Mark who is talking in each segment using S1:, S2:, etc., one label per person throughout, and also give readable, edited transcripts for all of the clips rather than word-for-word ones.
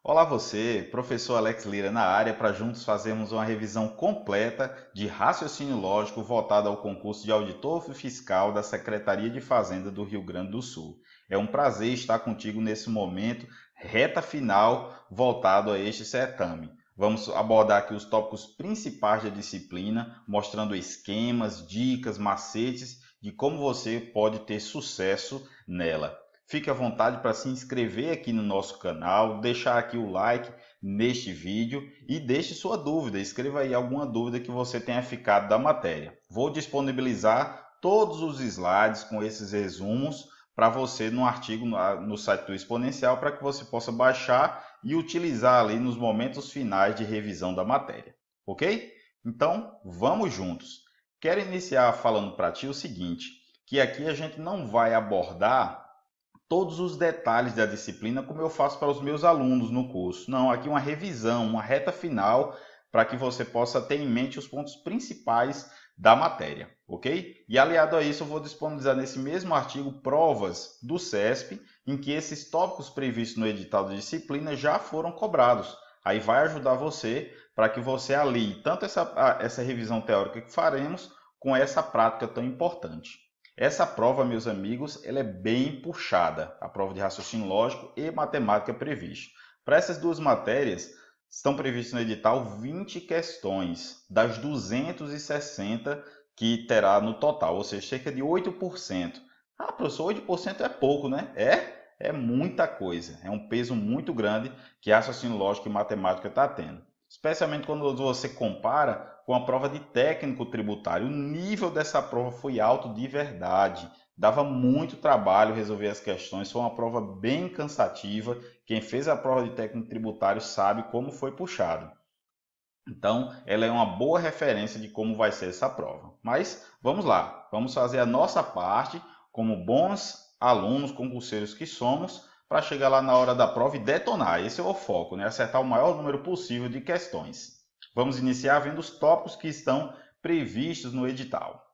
S1: Olá você, professor Alex Lira na área para juntos fazermos uma revisão completa de raciocínio lógico voltada ao concurso de auditor fiscal da Secretaria de Fazenda do Rio Grande do Sul. É um prazer estar contigo nesse momento, reta final, voltado a este certame. Vamos abordar aqui os tópicos principais da disciplina, mostrando esquemas, dicas, macetes de como você pode ter sucesso nela. Fique à vontade para se inscrever aqui no nosso canal, deixar aqui o like neste vídeo e deixe sua dúvida. Escreva aí alguma dúvida que você tenha ficado da matéria. Vou disponibilizar todos os slides com esses resumos para você no artigo no site do Exponencial para que você possa baixar e utilizar ali nos momentos finais de revisão da matéria. Ok? Então, vamos juntos. Quero iniciar falando para ti o seguinte, que aqui a gente não vai abordar todos os detalhes da disciplina como eu faço para os meus alunos no curso. Não, aqui uma revisão, uma reta final para que você possa ter em mente os pontos principais da matéria, ok? E aliado a isso, eu vou disponibilizar nesse mesmo artigo provas do CESP em que esses tópicos previstos no edital da disciplina já foram cobrados. Aí vai ajudar você para que você alie tanto essa revisão teórica que faremos com essa prática tão importante. Essa prova, meus amigos, ela é bem puxada, a prova de raciocínio lógico e matemática prevista. Para essas duas matérias, estão previstas no edital 20 questões das 260 que terá no total, ou seja, cerca de 8%. Ah, professor, 8% é pouco, né? É muita coisa, é um peso muito grande que raciocínio lógico e matemática está tendo. Especialmente quando você compara com a prova de técnico tributário. O nível dessa prova foi alto de verdade. Dava muito trabalho resolver as questões. Foi uma prova bem cansativa. Quem fez a prova de técnico tributário sabe como foi puxado. Então, ela é uma boa referência de como vai ser essa prova. Mas vamos lá, vamos fazer a nossa parte como bons alunos, concurseiros que somos, para chegar lá na hora da prova e detonar. Esse é o foco, né? Acertar o maior número possível de questões. Vamos iniciar vendo os tópicos que estão previstos no edital.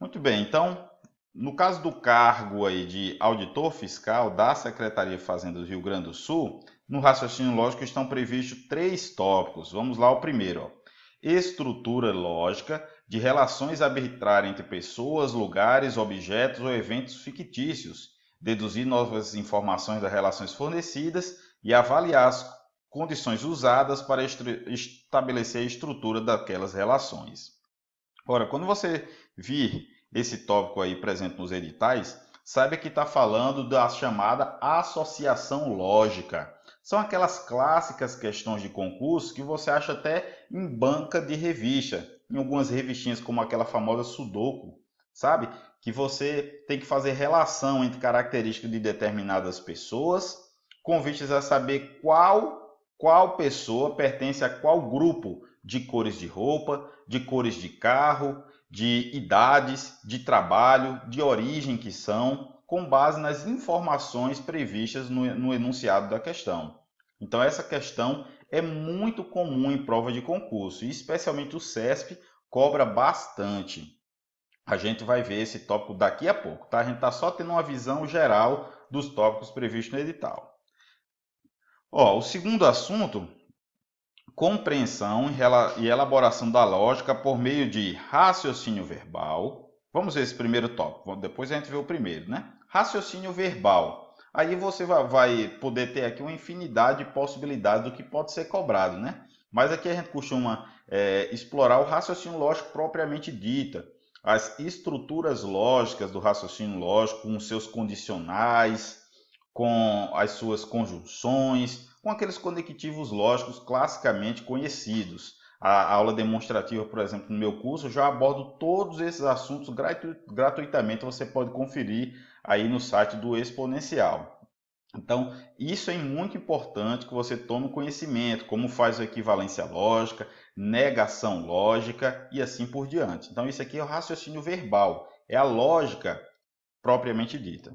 S1: Muito bem, então, no caso do cargo aí de auditor fiscal da Secretaria de Fazenda do Rio Grande do Sul, no raciocínio lógico estão previstos 3 tópicos. Vamos lá, o primeiro, ó. Estrutura lógica de relações arbitrárias entre pessoas, lugares, objetos ou eventos fictícios, deduzir novas informações das relações fornecidas e avaliar as condições usadas para estabelecer a estrutura daquelas relações. Ora, quando você vir esse tópico aí presente nos editais, saiba que está falando da chamada associação lógica. São aquelas clássicas questões de concurso que você acha até em banca de revista, em algumas revistinhas como aquela famosa Sudoku, sabe? Que você tem que fazer relação entre características de determinadas pessoas, com vistas a saber qual pessoa pertence a qual grupo de cores de roupa, de cores de carro, de idades, de trabalho, de origem que são, com base nas informações previstas no enunciado da questão. Então, essa questão é muito comum em prova de concurso, e especialmente o CESP cobra bastante. A gente vai ver esse tópico daqui a pouco, tá? A gente está só tendo uma visão geral dos tópicos previstos no edital. Ó, o segundo assunto, compreensão e elaboração da lógica por meio de raciocínio verbal. Vamos ver esse primeiro tópico, depois a gente vê o primeiro, né? Raciocínio verbal. Aí você vai poder ter aqui uma infinidade de possibilidades do que pode ser cobrado, né? Mas aqui a gente costuma explorar o raciocínio lógico propriamente dita, as estruturas lógicas do raciocínio lógico, com os seus condicionais, com as suas conjunções, com aqueles conectivos lógicos classicamente conhecidos. A aula demonstrativa, por exemplo, no meu curso, eu já abordo todos esses assuntos gratuitamente, você pode conferir aí no site do Exponencial. Então, isso é muito importante que você tome conhecimento, como faz a equivalência lógica, negação lógica e assim por diante. Então, isso aqui é o raciocínio verbal, é a lógica propriamente dita.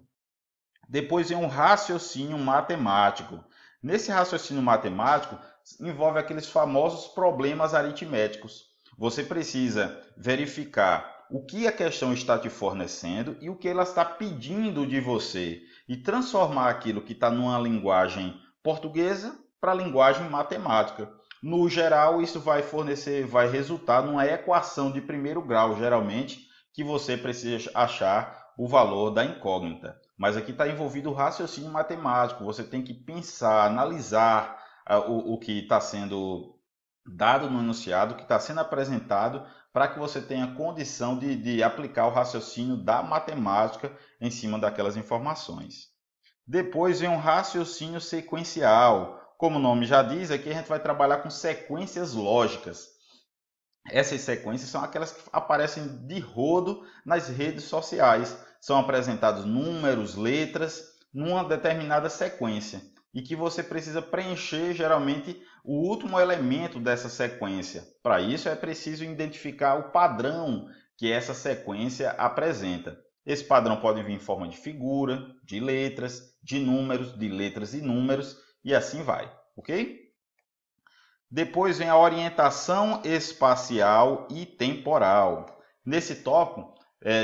S1: Depois vem um raciocínio matemático. Nesse raciocínio matemático, envolve aqueles famosos problemas aritméticos. Você precisa verificar o que a questão está te fornecendo e o que ela está pedindo de você, e transformar aquilo que está numa linguagem portuguesa para a linguagem matemática. No geral, isso vai resultar numa equação de primeiro grau, geralmente, que você precisa achar o valor da incógnita. Mas aqui está envolvido o raciocínio matemático, você tem que pensar, analisar o que está sendo dado no enunciado, que está sendo apresentado, para que você tenha condição de aplicar o raciocínio da matemática em cima daquelas informações. Depois vem um raciocínio sequencial. Como o nome já diz, aqui a gente vai trabalhar com sequências lógicas. Essas sequências são aquelas que aparecem de rodo nas redes sociais. São apresentados números, letras, numa determinada sequência. E que você precisa preencher, geralmente, o último elemento dessa sequência. Para isso, é preciso identificar o padrão que essa sequência apresenta. Esse padrão pode vir em forma de figura, de letras, de números, de letras e números, e assim vai, ok? Depois vem a orientação espacial e temporal. Nesse tópico,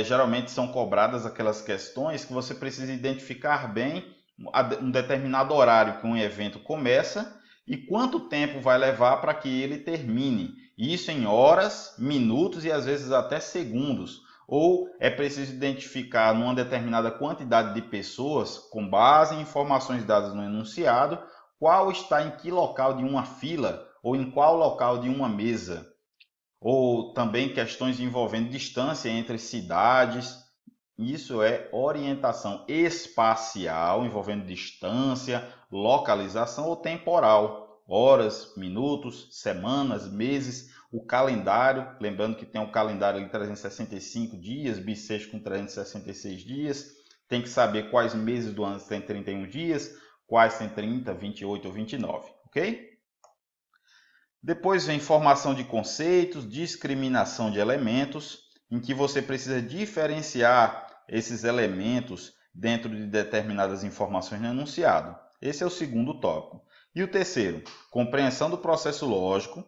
S1: geralmente são cobradas aquelas questões que você precisa identificar bem um determinado horário que um evento começa e quanto tempo vai levar para que ele termine. Isso em horas, minutos e às vezes até segundos. Ou é preciso identificar numa determinada quantidade de pessoas, com base em informações dadas no enunciado, qual está em que local de uma fila ou em qual local de uma mesa. Ou também questões envolvendo distância entre cidades. Isso é orientação espacial, envolvendo distância, localização ou temporal. Horas, minutos, semanas, meses, o calendário, lembrando que tem um calendário de 365 dias, bissexto com 366 dias. Tem que saber quais meses do ano tem 31 dias, quais tem 30, 28 ou 29, ok? Depois vem formação de conceitos, discriminação de elementos, em que você precisa diferenciar esses elementos dentro de determinadas informações no enunciado. Esse é o segundo tópico. E o terceiro, compreensão do processo lógico,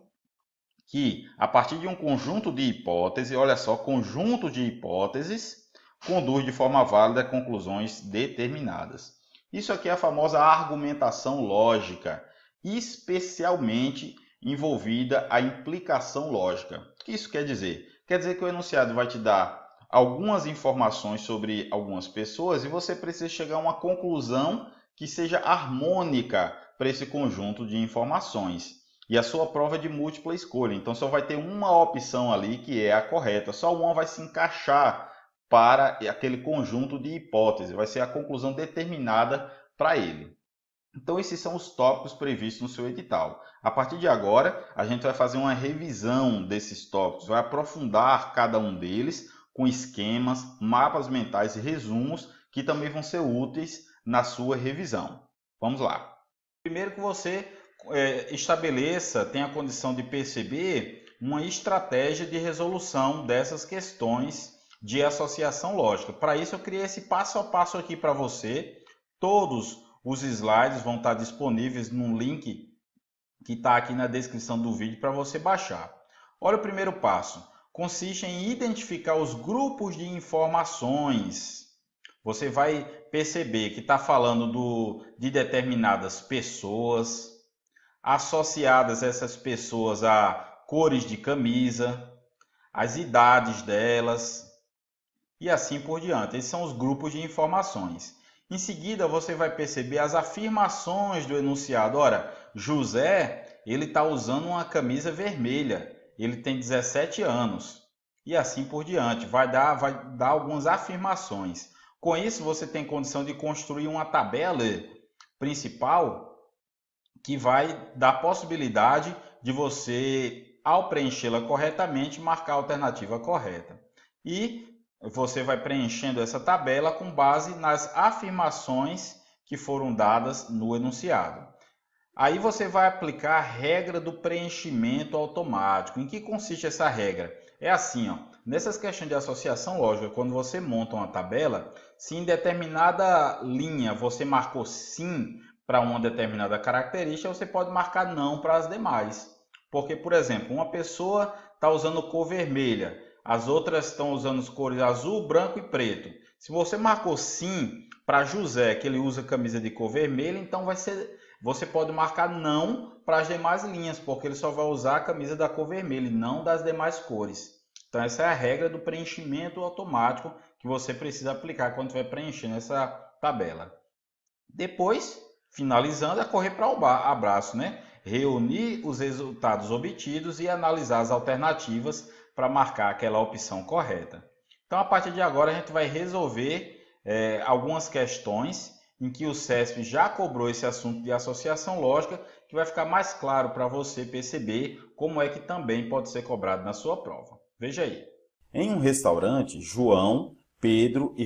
S1: que a partir de um conjunto de hipóteses, olha só, conjunto de hipóteses, conduz de forma válida a conclusões determinadas. Isso aqui é a famosa argumentação lógica, especialmente envolvida a implicação lógica. O que isso quer dizer? Quer dizer que o enunciado vai te dar algumas informações sobre algumas pessoas e você precisa chegar a uma conclusão que seja harmônica para esse conjunto de informações. E a sua prova é de múltipla escolha, então só vai ter uma opção ali que é a correta, só uma vai se encaixar para aquele conjunto de hipóteses, vai ser a conclusão determinada para ele. Então esses são os tópicos previstos no seu edital. A partir de agora, a gente vai fazer uma revisão desses tópicos, vai aprofundar cada um deles com esquemas, mapas mentais e resumos que também vão ser úteis na sua revisão. Vamos lá. Primeiro que você estabeleça, tenha a condição de perceber uma estratégia de resolução dessas questões de associação lógica. Para isso eu criei esse passo a passo aqui para você. Todos os slides vão estar disponíveis num link que está aqui na descrição do vídeo para você baixar. Olha o primeiro passo. Consiste em identificar os grupos de informações. Você vai perceber que está falando de determinadas pessoas, associadas essas pessoas a cores de camisa, as idades delas e assim por diante. Esses são os grupos de informações. Em seguida, você vai perceber as afirmações do enunciado. Ora, José, ele está usando uma camisa vermelha. Ele tem 17 anos. E assim por diante. Vai dar algumas afirmações. Com isso, você tem condição de construir uma tabela principal que vai dar a possibilidade de você, ao preenchê-la corretamente, marcar a alternativa correta. E você vai preenchendo essa tabela com base nas afirmações que foram dadas no enunciado. Aí você vai aplicar a regra do preenchimento automático. Em que consiste essa regra? É assim, ó, nessas questões de associação lógica, quando você monta uma tabela, se em determinada linha você marcou sim para uma determinada característica, você pode marcar não para as demais. Porque, por exemplo, uma pessoa está usando cor vermelha. as outras estão usando as cores azul, branco e preto. Se você marcou sim para José, que ele usa camisa de cor vermelha, então você pode marcar não para as demais linhas, porque ele só vai usar a camisa da cor vermelha e não das demais cores. Então essa é a regra do preenchimento automático que você precisa aplicar quando estiver preenchendo essa tabela. Depois, finalizando, é correr para o abraço, né? Reunir os resultados obtidos e analisar as alternativas para marcar aquela opção correta. Então, a partir de agora, a gente vai resolver algumas questões em que o CESP já cobrou esse assunto de associação lógica, que vai ficar mais claro para você perceber como é que também pode ser cobrado na sua prova. Veja aí.
S2: Em um restaurante, João, Pedro e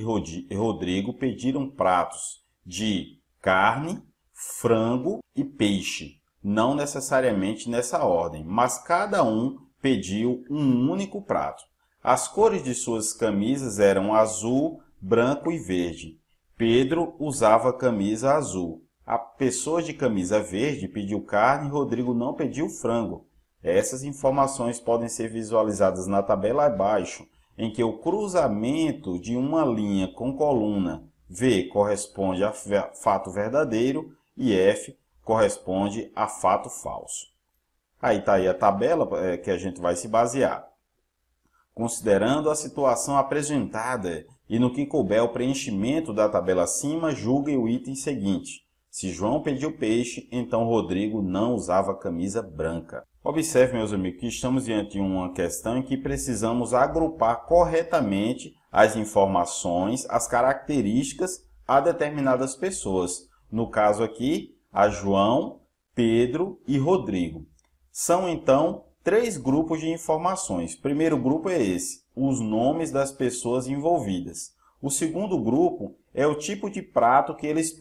S2: Rodrigo pediram pratos de carne, frango e peixe. Não necessariamente nessa ordem, mas cada um pediu um único prato. As cores de suas camisas eram azul, branco e verde. Pedro usava camisa azul. A pessoa de camisa verde pediu carne e Rodrigo não pediu frango. Essas informações podem ser visualizadas na tabela abaixo, em que o cruzamento de uma linha com coluna V corresponde a fato verdadeiro e F corresponde a fato falso. Aí está aí a tabela que a gente vai se basear. Considerando a situação apresentada e no que couber o preenchimento da tabela acima, julgue o item seguinte. Se João pediu peixe, então Rodrigo não usava camisa branca. Observe, meus amigos, que estamos diante de uma questão em que precisamos agrupar corretamente as informações, as características a determinadas pessoas. No caso aqui, a João, Pedro e Rodrigo. São, então, 3 grupos de informações. O primeiro grupo é esse, os nomes das pessoas envolvidas. O segundo grupo é o tipo de prato que eles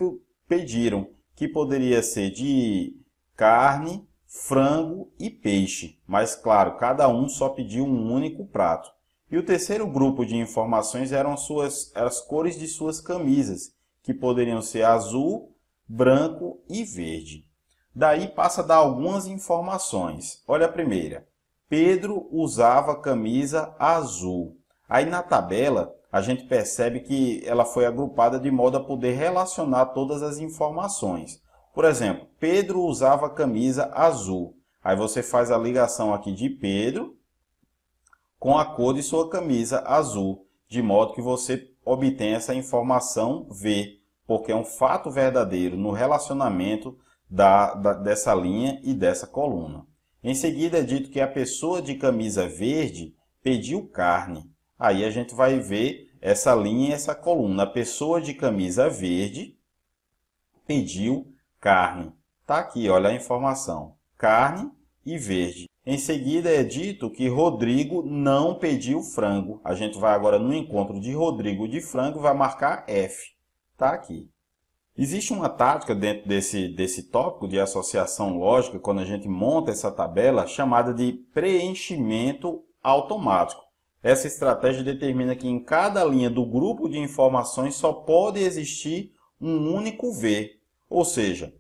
S2: pediram, que poderia ser de carne, frango e peixe. Mas, claro, cada um só pediu um único prato. E o terceiro grupo de informações eram as cores de suas camisas, que poderiam ser azul, branco e verde. Daí passa a dar algumas informações. Olha a primeira. Pedro usava camisa azul. Aí na tabela a gente percebe que ela foi agrupada de modo a poder relacionar todas as informações. Por exemplo, Pedro usava camisa azul. Aí você faz a ligação aqui de Pedro com a cor de sua camisa azul, de modo que você obtém essa informação V, porque é um fato verdadeiro no relacionamento dessa linha e dessa coluna. Em seguida é dito que a pessoa de camisa verde pediu carne. Aí a gente vai ver essa linha e essa coluna. A pessoa de camisa verde pediu carne. Está aqui, olha a informação. Carne e verde. Em seguida é dito que Rodrigo não pediu frango. A gente vai agora no encontro de Rodrigo de frango e vai marcar F. Está aqui. Existe uma tática dentro desse tópico de associação lógica, quando a gente monta essa tabela, chamada de preenchimento automático. Essa estratégia determina que em cada linha do grupo de informações só pode existir um único V. Ou seja,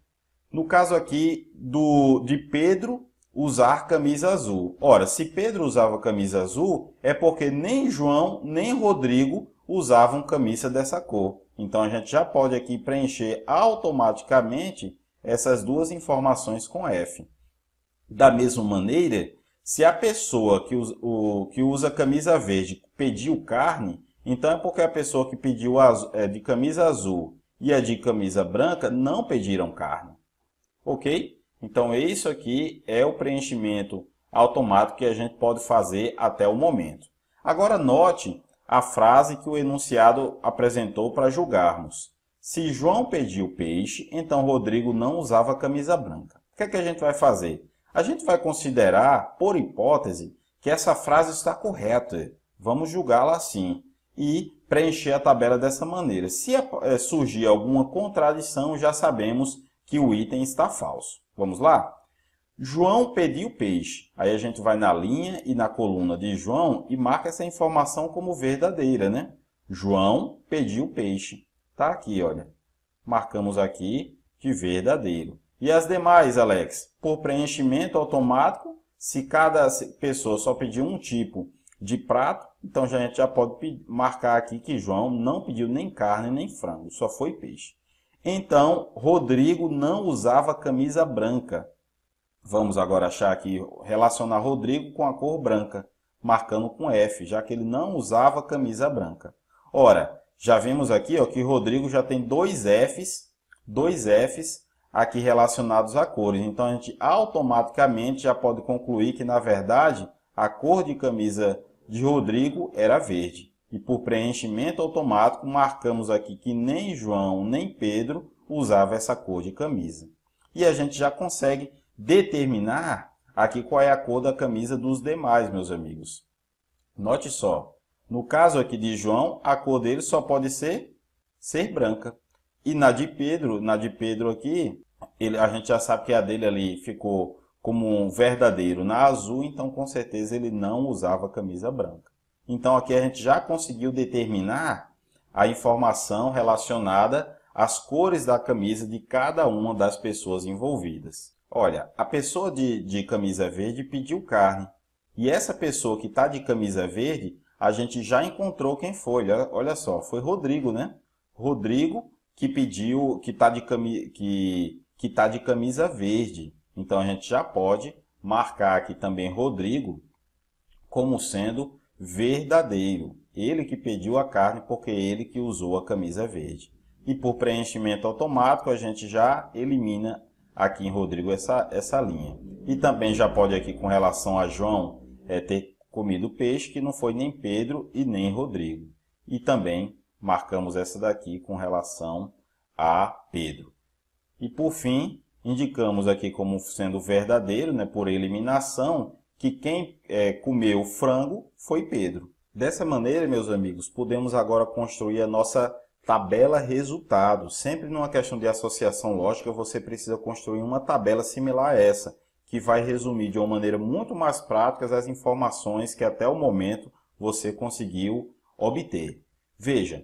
S2: no caso aqui de Pedro usar camisa azul. Ora, se Pedro usava camisa azul, é porque nem João nem Rodrigo usavam camisa dessa cor. Então, a gente já pode aqui preencher automaticamente essas duas informações com F. Da mesma maneira, se a pessoa que usa camisa verde pediu carne, então é porque a pessoa que pediu de camisa azul e a de camisa branca não pediram carne. Ok? Então, isso aqui é o preenchimento automático que a gente pode fazer até o momento. Agora, note a frase que o enunciado apresentou para julgarmos. Se João pediu peixe, então Rodrigo não usava camisa branca. O que é que a gente vai fazer? A gente vai considerar, por hipótese, que essa frase está correta. Vamos julgá-la assim e preencher a tabela dessa maneira. Se surgir alguma contradição, já sabemos que o item está falso. Vamos lá? João pediu peixe. Aí a gente vai na linha e na coluna de João e marca essa informação como verdadeira, né? João pediu peixe. Tá aqui, olha. Marcamos aqui de verdadeiro. E as demais, Alex? Por preenchimento automático, se cada pessoa só pedir um tipo de prato, então a gente já pode marcar aqui que João não pediu nem carne nem frango, só foi peixe. Então, Rodrigo não usava camisa branca. Vamos agora achar aqui, relacionar Rodrigo com a cor branca, marcando com F, já que ele não usava camisa branca. Ora, já vimos aqui ó, que Rodrigo já tem dois Fs aqui relacionados a cores. Então, a gente automaticamente já pode concluir que, na verdade, a cor de camisa de Rodrigo era verde. E por preenchimento automático, marcamos aqui que nem João nem Pedro usava essa cor de camisa. E a gente já consegue determinar aqui qual é a cor da camisa dos demais, meus amigos. Note só, no caso aqui de João, a cor dele só pode ser branca. E na de Pedro aqui, a gente já sabe que a dele ali ficou como um verdadeiro na azul, então com certeza ele não usava camisa branca. Então aqui a gente já conseguiu determinar a informação relacionada às cores da camisa de cada uma das pessoas envolvidas. Olha, a pessoa de camisa verde pediu carne. E essa pessoa que está de camisa verde, a gente já encontrou quem foi. Olha só, foi Rodrigo, né? Rodrigo que pediu, que está de camisa verde. Então a gente já pode marcar aqui também Rodrigo como sendo verdadeiro. Ele que pediu a carne porque ele que usou a camisa verde. E por preenchimento automático a gente já elimina aqui em Rodrigo essa linha. E também já pode aqui com relação a João ter comido peixe, que não foi nem Pedro e nem Rodrigo. E também marcamos essa daqui com relação a Pedro. E por fim, indicamos aqui como sendo verdadeiro, né, por eliminação, que quem comeu frango foi Pedro. Dessa maneira, meus amigos, podemos agora construir a nossa tabela resultado. Sempre numa questão de associação lógica, você precisa construir uma tabela similar a essa, que vai resumir de uma maneira muito mais prática as informações que até o momento você conseguiu obter. Veja,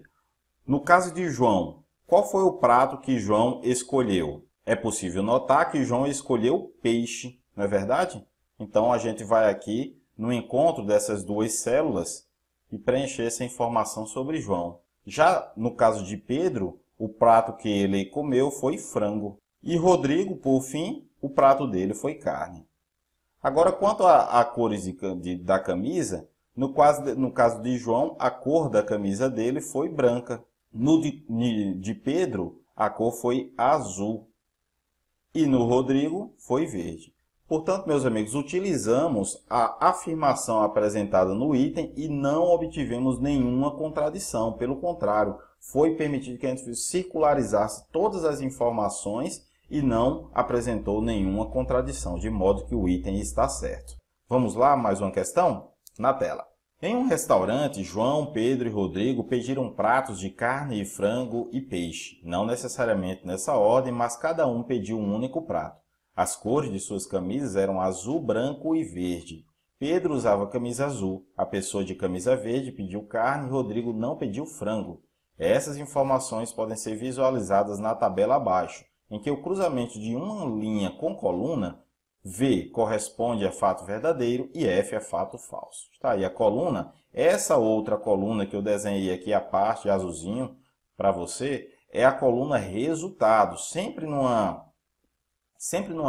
S2: no caso de João, qual foi o prato que João escolheu? É possível notar que João escolheu peixe, não é verdade? Então a gente vai aqui no encontro dessas duas células e preencher essa informação sobre João. Já no caso de Pedro, o prato que ele comeu foi frango. E Rodrigo, por fim, o prato dele foi carne. Agora, quanto a cores da camisa, no caso de João, a cor da camisa dele foi branca. No de Pedro, a cor foi azul. E no Rodrigo, foi verde. Portanto, meus amigos, utilizamos a afirmação apresentada no item e não obtivemos nenhuma contradição. Pelo contrário, foi permitido que a gente circularizasse todas as informações e não apresentou nenhuma contradição, de modo que o item está certo. Vamos lá, mais uma questão? Na tela. Em um restaurante, João, Pedro e Rodrigo pediram pratos de carne e frango e peixe. Não necessariamente nessa ordem, mas cada um pediu um único prato. As cores de suas camisas eram azul, branco e verde. Pedro usava camisa azul, a pessoa de camisa verde pediu carne e Rodrigo não pediu frango. Essas informações podem ser visualizadas na tabela abaixo, em que o cruzamento de uma linha com coluna, V corresponde a fato verdadeiro e F é fato falso. Está aí a coluna. Essa outra coluna que eu desenhei aqui, a parte azulzinho, para você, é a coluna resultado. Sempre numa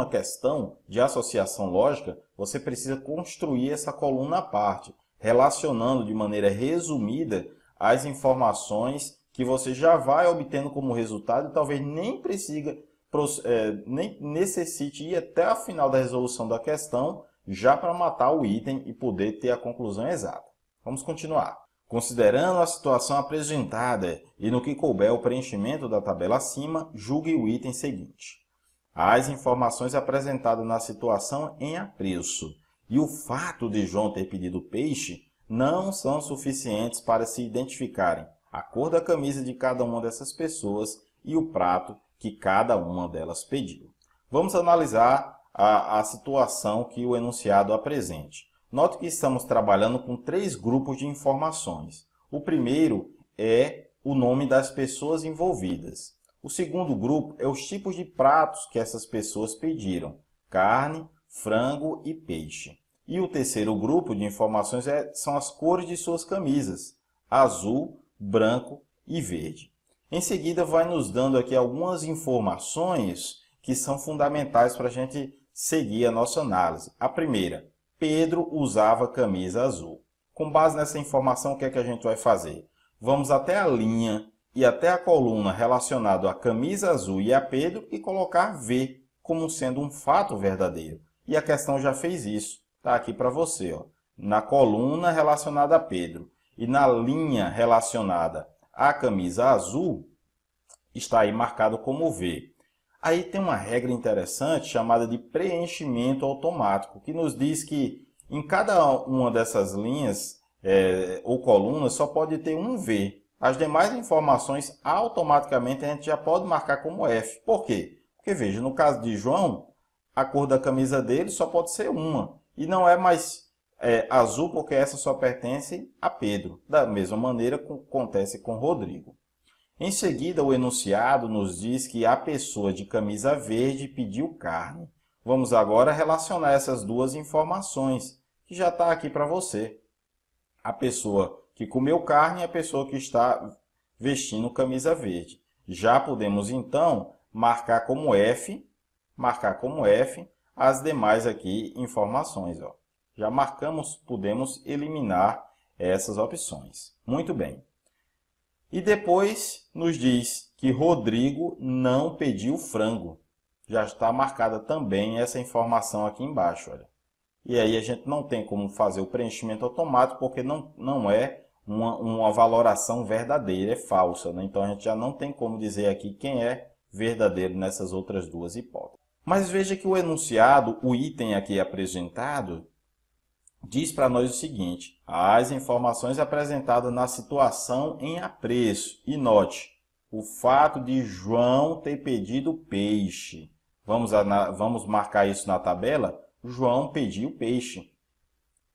S2: questão de associação lógica, você precisa construir essa coluna à parte, relacionando de maneira resumida as informações que você já vai obtendo como resultado e talvez nem necessite ir até a final da resolução da questão já para matar o item e poder ter a conclusão exata. Vamos continuar. Considerando a situação apresentada e no que couber o preenchimento da tabela acima, julgue o item seguinte. As informações apresentadas na situação em apreço e o fato de João ter pedido peixe não são suficientes para se identificarem a cor da camisa de cada uma dessas pessoas e o prato que cada uma delas pediu. Vamos analisar a situação que o enunciado apresente. Note que estamos trabalhando com 3 grupos de informações. O primeiro é o nome das pessoas envolvidas. O segundo grupo é os tipos de pratos que essas pessoas pediram: carne, frango e peixe. E o terceiro grupo de informações são as cores de suas camisas, azul, branco e verde. Em seguida, vai nos dando aqui algumas informações que são fundamentais para a gente seguir a nossa análise. A primeira, Pedro usava camisa azul. Com base nessa informação, o que é que a gente vai fazer? Vamos até a linha e até a coluna relacionado à camisa azul e a Pedro e colocar V como sendo um fato verdadeiro. E a questão já fez isso. Está aqui para você, ó. Na coluna relacionada a Pedro e na linha relacionada à camisa azul, está aí marcado como V. Aí tem uma regra interessante chamada de preenchimento automático, que nos diz que em cada uma dessas linhas ou colunas só pode ter um V. As demais informações automaticamente a gente já pode marcar como F. Por quê? Porque veja, no caso de João, a cor da camisa dele só pode ser uma. E não é mais azul porque essa só pertence a Pedro. Da mesma maneira que acontece com Rodrigo. Em seguida, o enunciado nos diz que a pessoa de camisa verde pediu carne. Vamos agora relacionar essas duas informações, que já está aqui para você. A pessoa que comeu carne e a pessoa que está vestindo camisa verde. Já podemos, então, marcar como F as demais aqui informações. Ó. Já marcamos, podemos eliminar essas opções. Muito bem. E depois nos diz que Rodrigo não pediu frango. Já está marcada também essa informação aqui embaixo. Olha. E aí a gente não tem como fazer o preenchimento automático porque não é uma valoração verdadeira, é falsa. Né? Então a gente já não tem como dizer aqui quem é verdadeiro nessas outras duas hipóteses. Mas veja que o enunciado, o item aqui apresentado, diz para nós o seguinte: as informações apresentadas na situação em apreço. E note, o fato de João ter pedido peixe. Vamos marcar isso na tabela? João pediu peixe.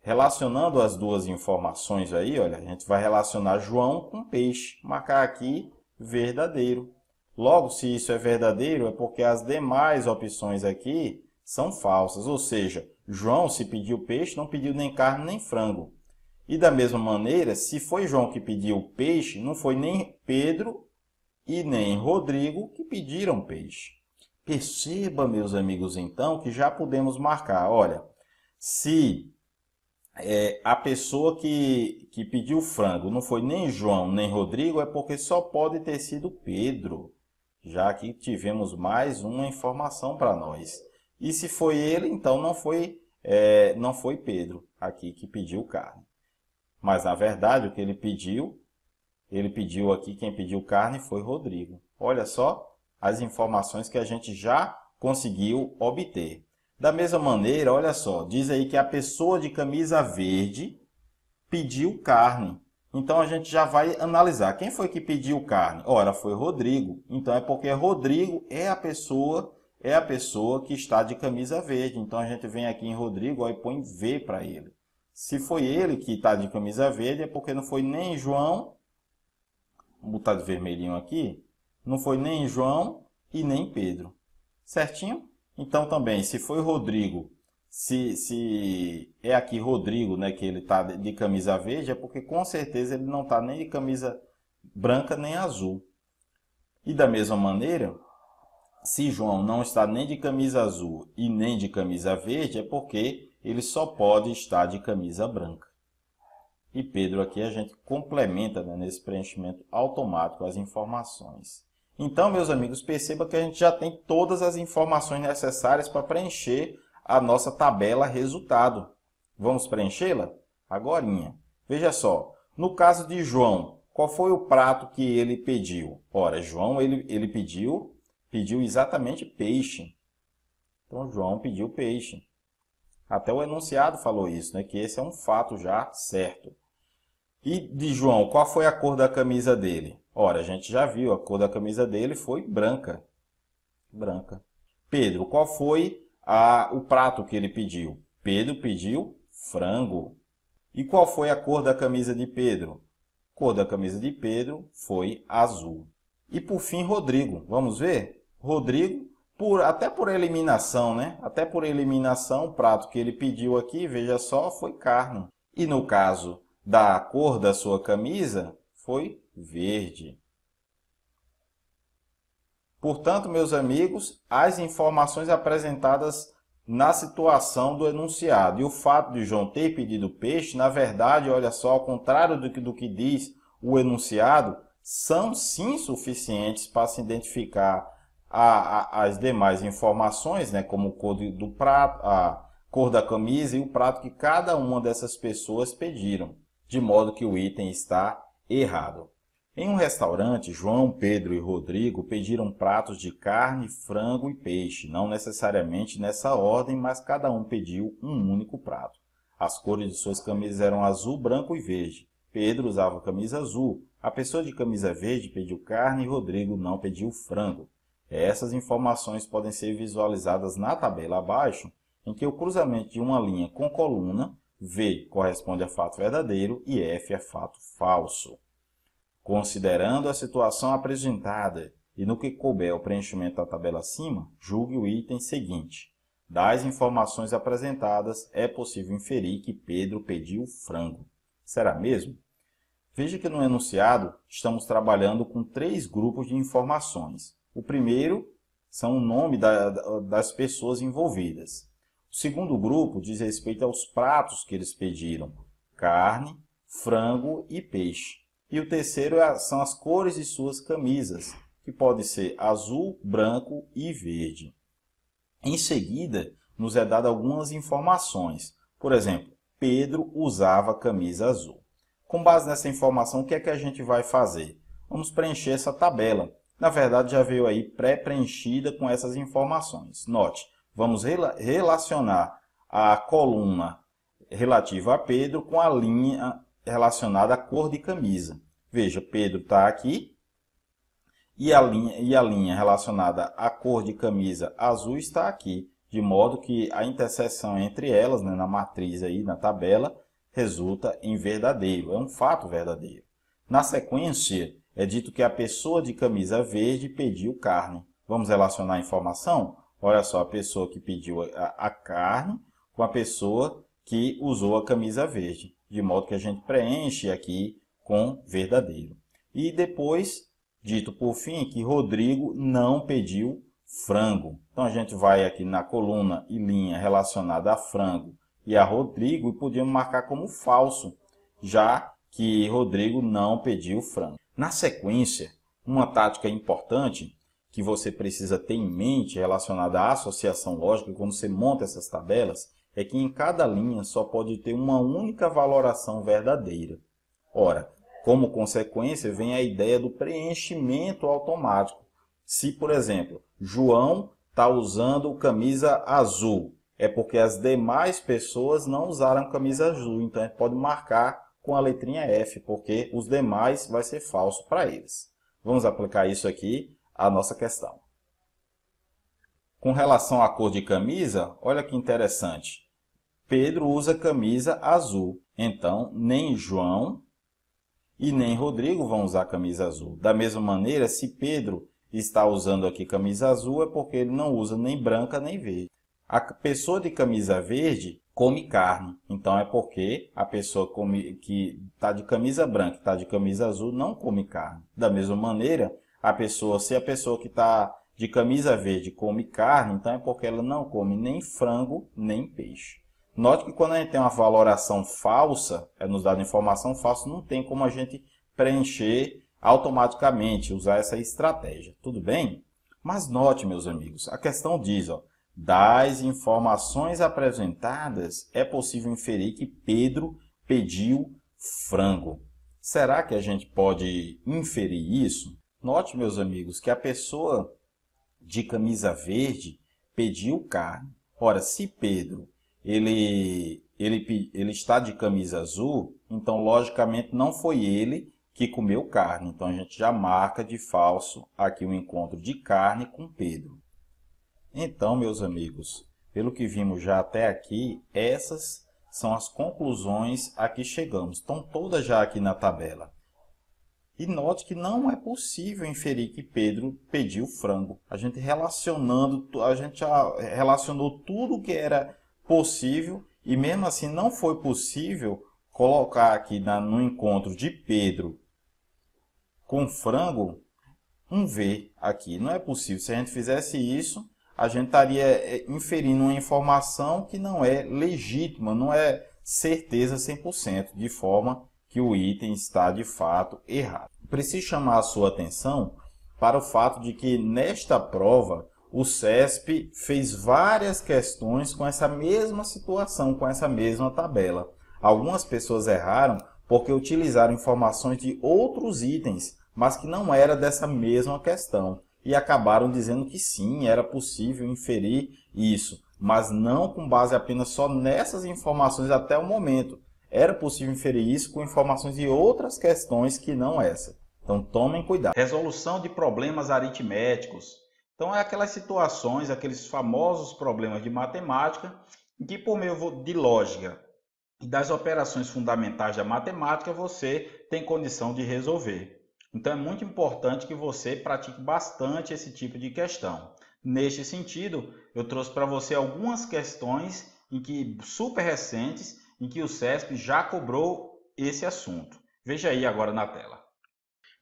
S2: Relacionando as duas informações aí, olha, a gente vai relacionar João com peixe. Marcar aqui verdadeiro. Logo, se isso é verdadeiro, é porque as demais opções aqui são falsas. Ou seja, João, se pediu peixe, não pediu nem carne nem frango. E da mesma maneira, se foi João que pediu peixe, não foi nem Pedro e nem Rodrigo que pediram peixe. Perceba, meus amigos, então, que já podemos marcar. Olha, se a pessoa que pediu frango não foi nem João nem Rodrigo, é porque só pode ter sido Pedro. Já que tivemos mais uma informação para nós. E se foi ele, então não foi Pedro aqui que pediu carne. Mas, na verdade, o que ele pediu aqui, quem pediu carne foi Rodrigo. Olha só as informações que a gente já conseguiu obter. Da mesma maneira, olha só, diz aí que a pessoa de camisa verde pediu carne. Então, a gente já vai analisar. Quem foi que pediu carne? Ora, foi Rodrigo. Então, é porque Rodrigo é a pessoa que está de camisa verde. Então, a gente vem aqui em Rodrigo e põe V para ele. Se foi ele que está de camisa verde, é porque não foi nem João, vou botar de vermelhinho aqui, não foi nem João e nem Pedro. Certinho? Então, também, se foi Rodrigo, se é aqui Rodrigo, né, que ele está de camisa verde, é porque com certeza ele não está nem de camisa branca nem azul. E da mesma maneira, se João não está nem de camisa azul e nem de camisa verde, é porque ele só pode estar de camisa branca. E Pedro aqui a gente complementa, né, nesse preenchimento automático as informações. Então, meus amigos, perceba que a gente já tem todas as informações necessárias para preencher a nossa tabela resultado. Vamos preenchê-la? Agorinha. Veja só, no caso de João, qual foi o prato que ele pediu? Ora, João ele pediu exatamente peixe. Então, João pediu peixe. Até o enunciado falou isso, né? Que esse é um fato já certo. E de João, qual foi a cor da camisa dele? Ora, a gente já viu, a cor da camisa dele foi branca. Branca. Pedro, qual foi o prato que ele pediu? Pedro pediu frango. E qual foi a cor da camisa de Pedro? A cor da camisa de Pedro foi azul. E por fim, Rodrigo. Vamos ver? Rodrigo Até por eliminação, né? Até por eliminação, o prato que ele pediu aqui, veja só, foi carne. E no caso da cor da sua camisa, foi verde. Portanto, meus amigos, as informações apresentadas na situação do enunciado e o fato de João ter pedido peixe, na verdade, olha só, ao contrário do que diz o enunciado, são sim suficientes para se identificar as demais informações, né, como o cor do prato, a cor da camisa e o prato que cada uma dessas pessoas pediram, de modo que o item está errado. Em um restaurante, João, Pedro e Rodrigo pediram pratos de carne, frango e peixe, não necessariamente nessa ordem, mas cada um pediu um único prato. As cores de suas camisas eram azul, branco e verde. Pedro usava camisa azul, a pessoa de camisa verde pediu carne e Rodrigo não pediu frango. Essas informações podem ser visualizadas na tabela abaixo, em que o cruzamento de uma linha com coluna, V corresponde a fato verdadeiro e F a fato falso. Considerando a situação apresentada e no que couber o preenchimento da tabela acima, julgue o item seguinte. Das informações apresentadas, é possível inferir que Pedro pediu frango. Será mesmo? Veja que no enunciado estamos trabalhando com 3 grupos de informações. O primeiro são o nome das pessoas envolvidas. O segundo grupo diz respeito aos pratos que eles pediram: carne, frango e peixe. E o terceiro são as cores de suas camisas, que podem ser azul, branco e verde. Em seguida, nos é dado algumas informações. Por exemplo, Pedro usava camisa azul. Com base nessa informação, o que é que a gente vai fazer? Vamos preencher essa tabela. Na verdade, já veio aí pré-preenchida com essas informações. Note, vamos relacionar a coluna relativa a Pedro com a linha relacionada à cor de camisa. Veja, Pedro está aqui e a linha relacionada à cor de camisa azul está aqui, de modo que a interseção entre elas, né, na matriz aí, na tabela, resulta em verdadeiro, é um fato verdadeiro. Na sequência, é dito que a pessoa de camisa verde pediu carne. Vamos relacionar a informação? Olha só, a pessoa que pediu a carne com a pessoa que usou a camisa verde, de modo que a gente preenche aqui com verdadeiro. E depois, dito por fim, que Rodrigo não pediu frango. Então, a gente vai aqui na coluna e linha relacionada a frango e a Rodrigo e podemos marcar como falso, já que Rodrigo não pediu frango. Na sequência, uma tática importante que você precisa ter em mente relacionada à associação lógica quando você monta essas tabelas é que em cada linha só pode ter uma única valoração verdadeira. Ora, como consequência, vem a ideia do preenchimento automático. Se, por exemplo, João está usando camisa azul, é porque as demais pessoas não usaram camisa azul. Então, a gente pode marcar com a letrinha F, porque os demais vai ser falso para eles. Vamos aplicar isso aqui à nossa questão. Com relação à cor de camisa, olha que interessante. Pedro usa camisa azul, então nem João e nem Rodrigo vão usar camisa azul. Da mesma maneira, se Pedro está usando aqui camisa azul, é porque ele não usa nem branca nem verde. A pessoa de camisa verde come carne, então é porque a pessoa que está de camisa branca e está de camisa azul não come carne. Da mesma maneira, se a pessoa que está de camisa verde come carne, então é porque ela não come nem frango nem peixe. Note que quando a gente tem uma valoração falsa, nos dada informação falsa, não tem como a gente preencher automaticamente, usar essa estratégia. Tudo bem? Mas note, meus amigos, a questão diz, das informações apresentadas, é possível inferir que Pedro pediu frango. Será que a gente pode inferir isso? Note, meus amigos, que a pessoa de camisa verde pediu carne. Ora, se Pedro ele está de camisa azul, então logicamente não foi ele que comeu carne. Então a gente já marca de falso aqui o encontro de carne com Pedro. Então, meus amigos, pelo que vimos já até aqui, essas são as conclusões a que chegamos. Estão todas já aqui na tabela. E note que não é possível inferir que Pedro pediu frango. A gente já relacionou tudo que era possível e mesmo assim não foi possível colocar aqui no encontro de Pedro com frango um V aqui. Não é possível. Se a gente fizesse isso, a gente estaria inferindo uma informação que não é legítima, não é certeza 100%, de forma que o item está de fato errado. Preciso chamar a sua atenção para o fato de que nesta prova o CESP fez várias questões com essa mesma situação, com essa mesma tabela. Algumas pessoas erraram porque utilizaram informações de outros itens, mas que não era dessa mesma questão. E acabaram dizendo que sim, era possível inferir isso, mas não com base apenas só nessas informações até o momento. Era possível inferir isso com informações de outras questões que não essa. Então tomem cuidado.
S1: Resolução de problemas aritméticos. Então é aquelas situações, aqueles famosos problemas de matemática, em que por meio de lógica e das operações fundamentais da matemática você tem condição de resolver. Então é muito importante que você pratique bastante esse tipo de questão. Neste sentido, eu trouxe para você algumas questões super recentes em que o CESP já cobrou esse assunto. Veja aí agora na tela.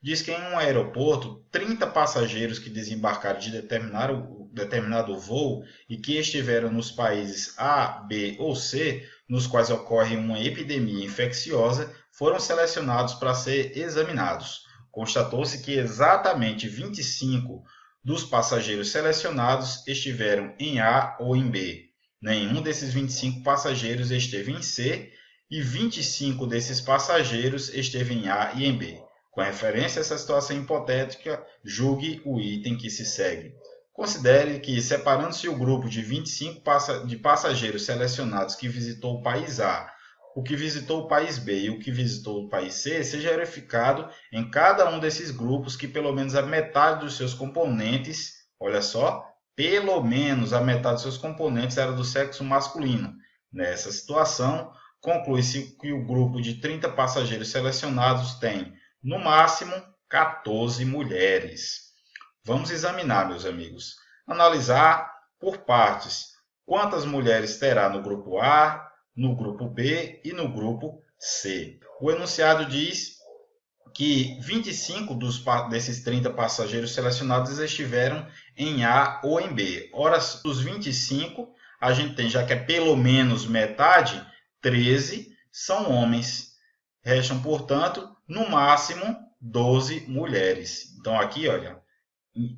S1: Diz que em um aeroporto, 30 passageiros que desembarcaram de determinado voo e que estiveram nos países A, B ou C, nos quais ocorre uma epidemia infecciosa, foram selecionados para ser examinados. Constatou-se que exatamente 25 dos passageiros selecionados estiveram em A ou em B. Nenhum desses 25 passageiros esteve em C e 25 desses passageiros esteve em A e em B. Com referência a essa situação hipotética, julgue o item que se segue. Considere que, separando-se o grupo de 25 de passageiros selecionados que visitou o país A, o que visitou o país B e o que visitou o país C, seja verificado em cada um desses grupos que pelo menos a metade dos seus componentes, olha só, pelo menos a metade dos seus componentes era do sexo masculino. Nessa situação, conclui-se que o grupo de 30 passageiros selecionados tem, no máximo, 14 mulheres. Vamos examinar, meus amigos. Analisar por partes. Quantas mulheres terá no grupo A, no grupo B e no grupo C? O enunciado diz que 25 desses 30 passageiros selecionados estiveram em A ou em B. Ora, dos 25, a gente tem, já que é pelo menos metade, 13 são homens. Restam, portanto, no máximo 12 mulheres. Então aqui, olha,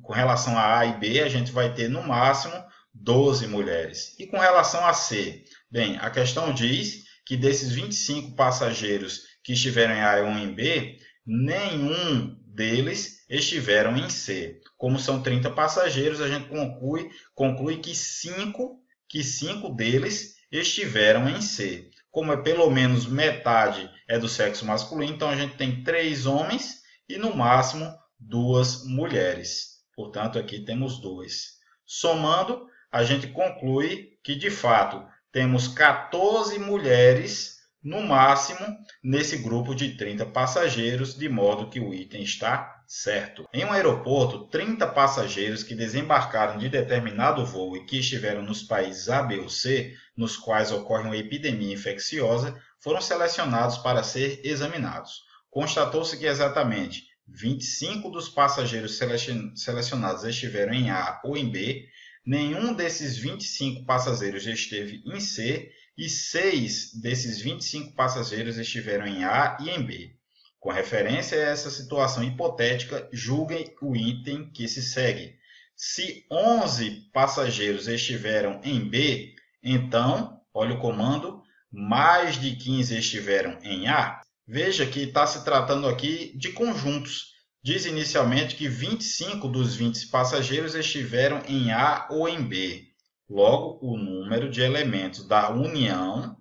S1: com relação a A e B, a gente vai ter no máximo 12 mulheres. E com relação a C? Bem, a questão diz que desses 25 passageiros que estiveram em A ou em B, nenhum deles estiveram em C. Como são 30 passageiros, a gente conclui que 5 deles estiveram em C. Como é pelo menos metade é do sexo masculino, então a gente tem 3 homens e no máximo 2 mulheres. Portanto, aqui temos 2. Somando, a gente conclui que de fato temos 14 mulheres no máximo nesse grupo de 30 passageiros, de modo que o item está certo. Em um aeroporto, 30 passageiros que desembarcaram de determinado voo e que estiveram nos países A, B ou C, nos quais ocorre uma epidemia infecciosa, foram selecionados para ser examinados. Constatou-se que exatamente 25 dos passageiros selecionados estiveram em A ou em B, nenhum desses 25 passageiros esteve em C e 6 desses 25 passageiros estiveram em A e em B. Com referência a essa situação hipotética, julguem o item que se segue. Se 11 passageiros estiveram em B, então, olha o comando, mais de 15 estiveram em A. Veja que está se tratando aqui de conjuntos. Diz inicialmente que 25 dos 20 passageiros estiveram em A ou em B. Logo, o número de elementos da união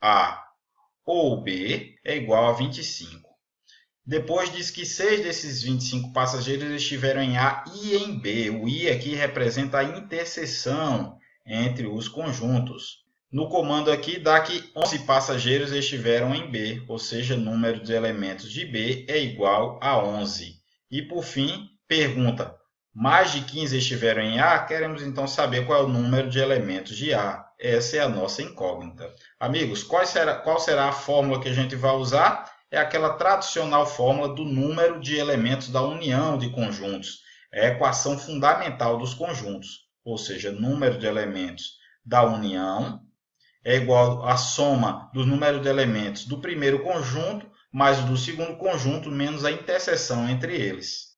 S1: A ou B é igual a 25. Depois diz que 6 desses 25 passageiros estiveram em A e em B. O I aqui representa a interseção entre os conjuntos. No comando aqui dá que 11 passageiros estiveram em B, ou seja, o número de elementos de B é igual a 11. E por fim, pergunta, mais de 15 estiveram em A? Queremos então saber qual é o número de elementos de A. Essa é a nossa incógnita. Amigos, qual será a fórmula que a gente vai usar? É aquela tradicional fórmula do número de elementos da união de conjuntos. É a equação fundamental dos conjuntos, ou seja, número de elementos da união é igual à soma do número de elementos do primeiro conjunto mais o do segundo conjunto menos a interseção entre eles.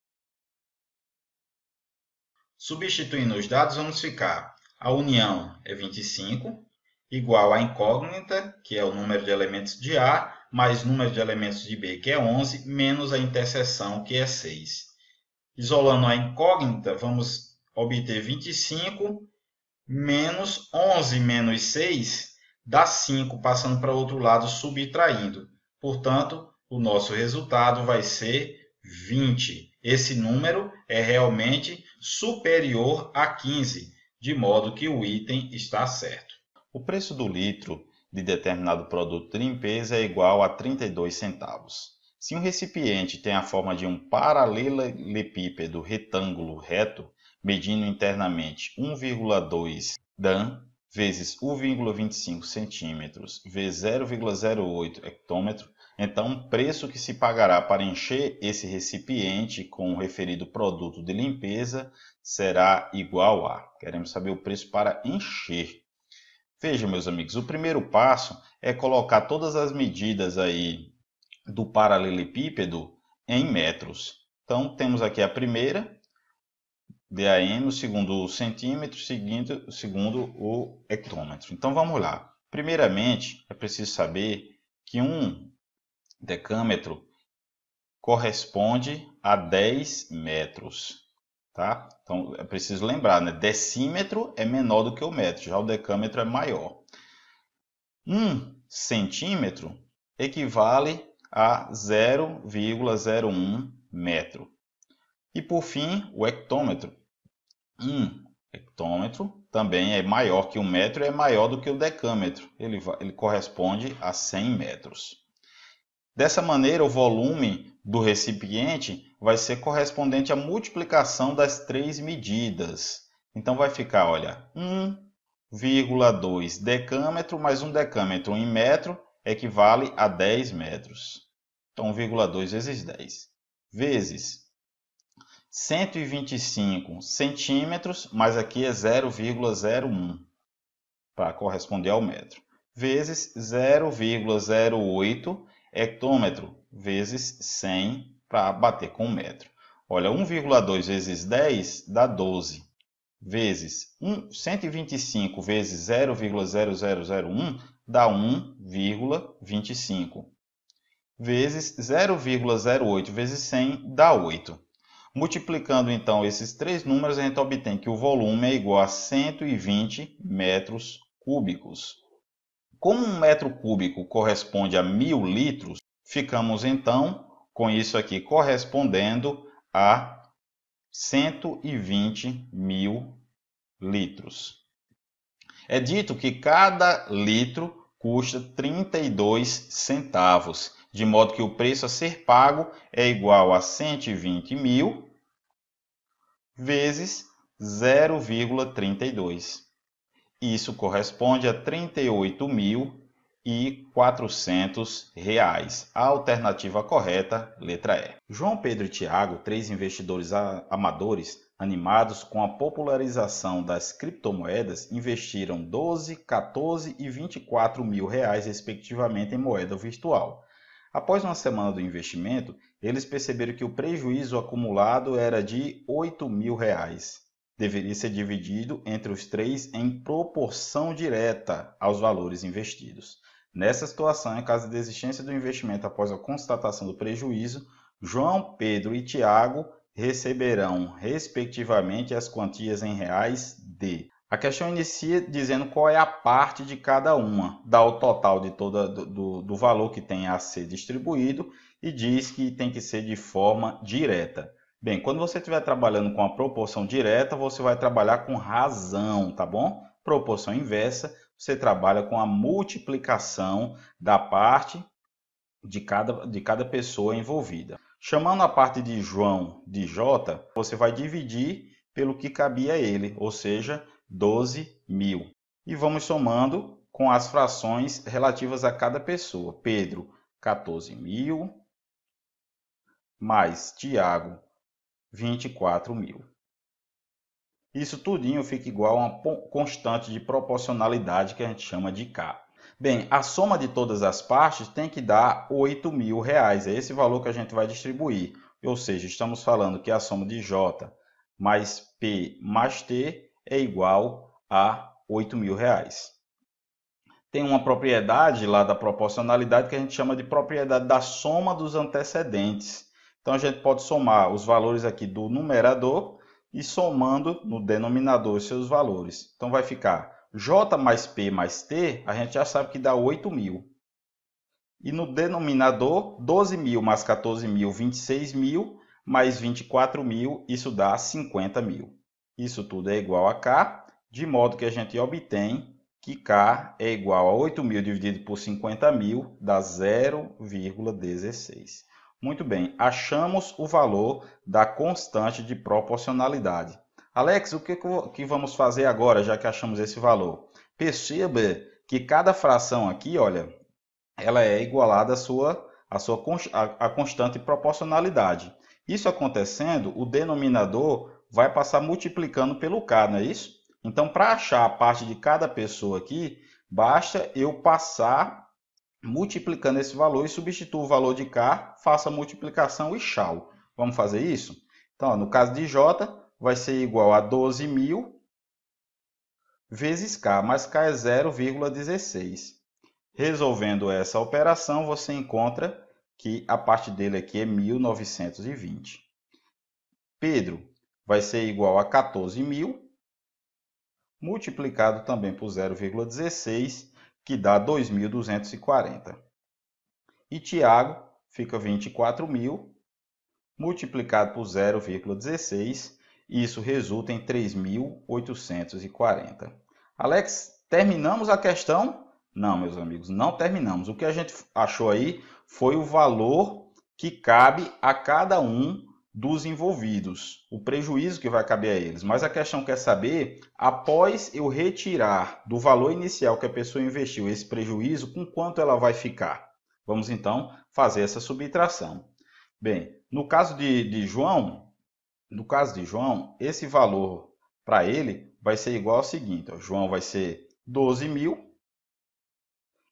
S1: Substituindo os dados, vamos ficar a união é 25, igual à incógnita, que é o número de elementos de A, mais o número de elementos de B, que é 11, menos a interseção, que é 6. Isolando a incógnita, vamos obter 25 menos 11 menos 6 dá 5, passando para o outro lado, subtraindo. Portanto, o nosso resultado vai ser 20. Esse número é realmente superior a 15, de modo que o item está certo.
S2: O preço do litro de determinado produto de limpeza é igual a 32 centavos. Se um recipiente tem a forma de um paralelepípedo retângulo reto, medindo internamente 1,2 Dan vezes 1,25 centímetros vezes 0,08 hectômetro, então o preço que se pagará para encher esse recipiente com o referido produto de limpeza será igual a... Queremos saber o preço para encher. Veja, meus amigos, o primeiro passo é colocar todas as medidas aí do paralelepípedo em metros. Então, temos aqui a primeira, DAM, o segundo o centímetro, segundo o hectômetro. Então, vamos lá. Primeiramente, é preciso saber que um decâmetro corresponde a 10 metros. Tá? Então, é preciso lembrar, né? Decímetro é menor do que o metro, já o decâmetro é maior. 1 centímetro equivale a 0,01 metro. E por fim, o hectômetro. 1 hectômetro também é maior que 1 metro e é maior do que o decâmetro. Ele corresponde a 100 metros. Dessa maneira, o volume do recipiente vai ser correspondente à multiplicação das três medidas. Então, vai ficar, olha, 1,2 decâmetro mais 1 decâmetro em metro equivale a 10 metros. Então, 1,2 vezes 10 vezes 125 centímetros, mas aqui é 0,01 para corresponder ao metro, vezes 0,08 hectômetro, vezes 100 para bater com o metro. Olha, 1,2 vezes 10 dá 12, vezes 125 vezes 0,0001 dá 1,25, vezes 0,08 vezes 100 dá 8. Multiplicando então esses três números, a gente obtém que o volume é igual a 120 metros cúbicos. Como um metro cúbico corresponde a 1000 litros, ficamos então com isso aqui correspondendo a 120.000 litros. É dito que cada litro custa 32 centavos, de modo que o preço a ser pago é igual a 120.000 vezes 0,32. Isso corresponde a R$ 38.400. A alternativa correta, letra E. João Pedro e Tiago, três investidores amadores, animados com a popularização das criptomoedas, investiram 12, 14 e 24 mil reais, respectivamente, em moeda virtual. Após uma semana do investimento, eles perceberam que o prejuízo acumulado era de 8 mil reais. Deveria ser dividido entre os três em proporção direta aos valores investidos. Nessa situação, em caso de desistência do investimento após a constatação do prejuízo, João, Pedro e Tiago receberão, respectivamente, as quantias em reais de... A questão inicia dizendo qual é a parte de cada uma, dá o total de do valor que tem a ser distribuído e diz que tem que ser de forma direta. Bem, quando você estiver trabalhando com a proporção direta, você vai trabalhar com razão, tá bom? Proporção inversa,
S1: você trabalha com a multiplicação da parte de cada pessoa envolvida. Chamando a parte de João de J, você vai dividir pelo que cabia a ele, ou seja, 12.000. E vamos somando com as frações relativas a cada pessoa. Pedro, 14.000, mais Tiago, 24.000. Isso tudinho fica igual a uma constante de proporcionalidade que a gente chama de K. Bem, a soma de todas as partes tem que dar R$8.000. É esse valor que a gente vai distribuir. Ou seja, estamos falando que a soma de J mais P mais T é igual a R$8.000. Tem uma propriedade lá da proporcionalidade que a gente chama de propriedade da soma dos antecedentes. Então, a gente pode somar os valores aqui do numerador e somando no denominador os seus valores. Então, vai ficar J mais P mais T, a gente já sabe que dá 8.000. E no denominador, 12.000 mais 14.000, 26.000, mais 24.000, isso dá 50.000. Isso tudo é igual a K, de modo que a gente obtém que K é igual a 8.000 dividido por 50.000, dá 0,16. Muito bem, achamos o valor da constante de proporcionalidade. Alex, o que vamos fazer agora, já que achamos esse valor? Perceba que cada fração aqui, olha, ela é igualada à constante proporcionalidade. Isso acontecendo, o denominador vai passar multiplicando pelo K, não é isso? Então, para achar a parte de cada pessoa aqui, basta eu passar multiplicando esse valor e substituo o valor de K, faço a multiplicação e tchau. Vamos fazer isso? Então, no caso de J, vai ser igual a 12.000 vezes K, mas K é 0,16. Resolvendo essa operação, você encontra que a parte dele aqui é 1.920. Pedro vai ser igual a 14.000, multiplicado também por 0,16, que dá 2.240. E Tiago fica 24.000, multiplicado por 0,16, e isso resulta em 3.840. Alex, terminamos a questão? Não, meus amigos, não terminamos. O que a gente achou aí foi o valor que cabe a cada um dos envolvidos, o prejuízo que vai caber a eles. Mas a questão quer saber, após eu retirar do valor inicial que a pessoa investiu esse prejuízo, com quanto ela vai ficar? Vamos então fazer essa subtração. Bem, no caso de João, esse valor para ele vai ser igual ao seguinte, ó, João vai ser 12.000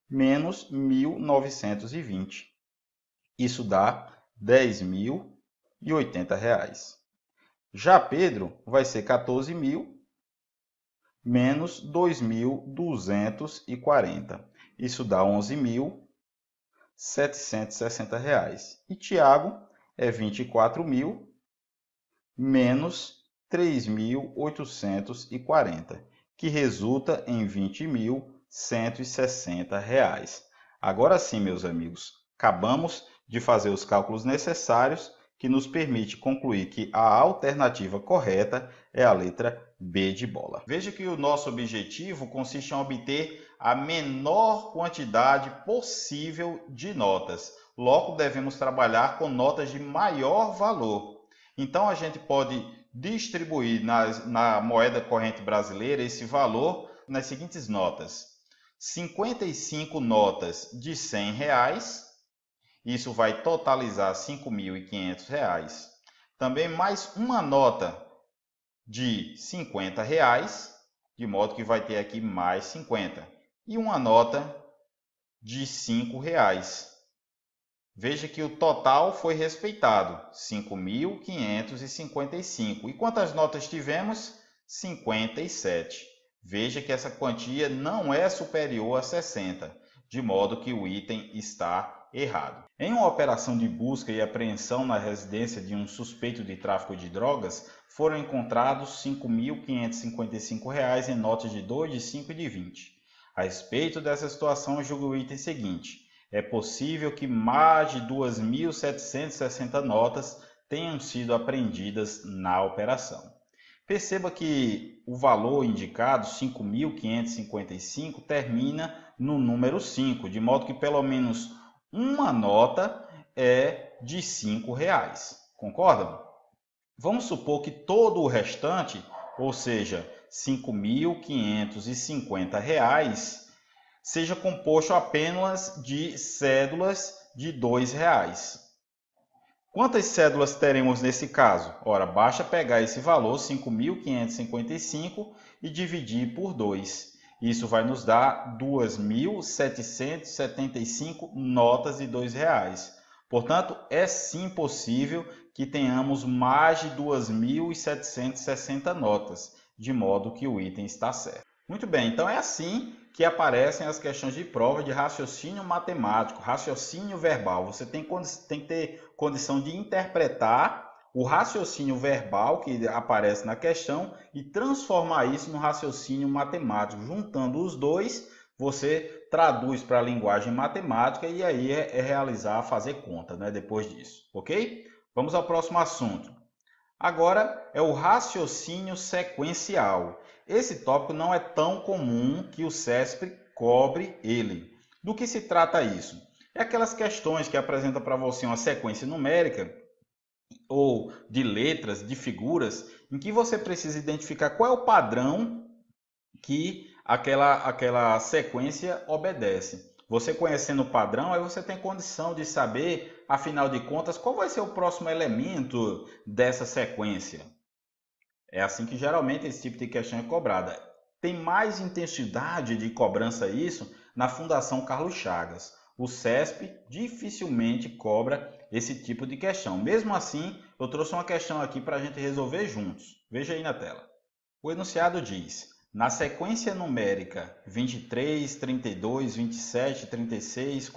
S1: menos 1.920. Isso dá R$10.080. Já Pedro vai ser 14.000 menos 2.240. Isso dá R$11.760. E Tiago é 24.000 menos 3.840, que resulta em R$20.160. Agora sim, meus amigos, acabamos de fazer os cálculos necessários que nos permite concluir que a alternativa correta é a letra B de bola. Veja que o nosso objetivo consiste em obter a menor quantidade possível de notas. Logo, devemos trabalhar com notas de maior valor. Então, a gente pode distribuir na moeda corrente brasileira esse valor nas seguintes notas. 55 notas de R$100, isso vai totalizar R$5.500. Também mais uma nota de R$50, de modo que vai ter aqui mais 50. E uma nota de R$5. Veja que o total foi respeitado, R$5.555. E quantas notas tivemos? 57. Veja que essa quantia não é superior a 60, de modo que o item está errado. Em uma operação de busca e apreensão na residência de um suspeito de tráfico de drogas, foram encontrados R$5.555 em notas de 2, de 5 e de 20. A respeito dessa situação, julga o item seguinte. É possível que mais de 2.760 notas tenham sido apreendidas na operação. Perceba que o valor indicado, 5.555, termina no número 5, de modo que pelo menos uma nota é de R$5. Concordam? Vamos supor que todo o restante, ou seja, R$5.550, seja composto apenas de cédulas de R$2. Quantas cédulas teremos nesse caso? Ora, basta pegar esse valor, 5.555, e dividir por 2. Isso vai nos dar 2.775 notas de R$2. Portanto, é sim possível que tenhamos mais de 2.760 notas, de modo que o item está certo. Muito bem, então é assim que aparecem as questões de prova de raciocínio matemático, raciocínio verbal. Você tem que ter condição de interpretar o raciocínio verbal que aparece na questão e transformar isso no raciocínio matemático. Juntando os dois, você traduz para a linguagem matemática e aí fazer conta, né, depois disso, ok? Vamos ao próximo assunto. Agora é o raciocínio sequencial. Esse tópico não é tão comum que o CESP cobre ele. Do que se trata isso? É aquelas questões que apresentam para você uma sequência numérica ou de letras, de figuras, em que você precisa identificar qual é o padrão que aquela sequência obedece. Você conhecendo o padrão, aí você tem condição de saber, afinal de contas, qual vai ser o próximo elemento dessa sequência. É assim que geralmente esse tipo de questão é cobrada. Tem mais intensidade de cobrança isso na Fundação Carlos Chagas. O CESP dificilmente cobra esse tipo de questão. Mesmo assim, eu trouxe uma questão aqui para a gente resolver juntos. Veja aí na tela. O enunciado diz: na sequência numérica 23, 32, 27, 36,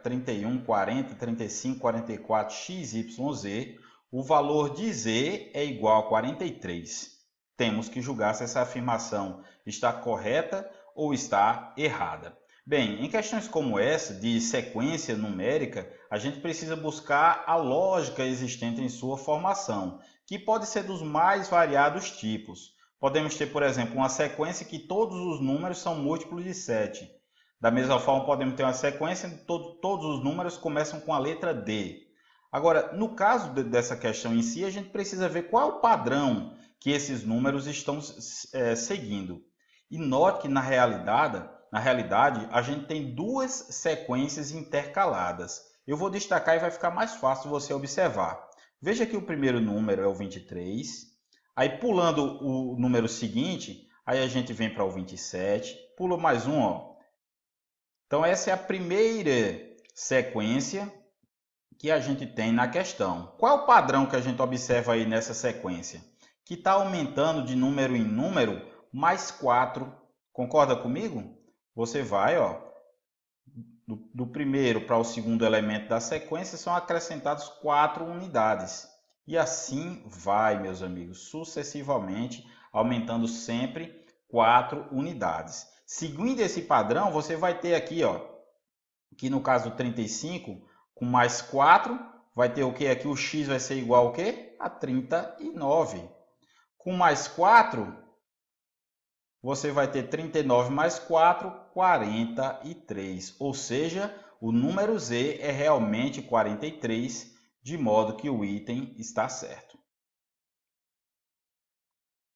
S1: 31, 40, 35, 44, XYZ, o valor de Z é igual a 43. Temos que julgar se essa afirmação está correta ou está errada. Bem, em questões como essa, de sequência numérica, a gente precisa buscar a lógica existente em sua formação, que pode ser dos mais variados tipos. Podemos ter, por exemplo, uma sequência que todos os números são múltiplos de 7. Da mesma forma, podemos ter uma sequência em que todos os números começam com a letra D. Agora, no caso dessa questão em si, a gente precisa ver qual é o padrão que esses números estão seguindo. E note que, na realidade, a gente tem duas sequências intercaladas. Eu vou destacar e vai ficar mais fácil você observar. Veja que o primeiro número é o 23. Aí, pulando o número seguinte, aí a gente vem para o 27. Pula mais um, ó. Então, essa é a primeira sequência que a gente tem na questão. Qual é o padrão que a gente observa aí nessa sequência? Que está aumentando de número em número mais 4. Concorda comigo? Você vai, ó, do primeiro para o segundo elemento da sequência são acrescentados 4 unidades. E assim vai, meus amigos, sucessivamente, aumentando sempre 4 unidades. Seguindo esse padrão, você vai ter aqui, ó, que no caso do 35, com mais 4, vai ter o que aqui? O x vai ser igual ao quê? A 39. Com mais 4, você vai ter 39 mais 4, 43. Ou seja, o número Z é realmente 43, de modo que o item está certo.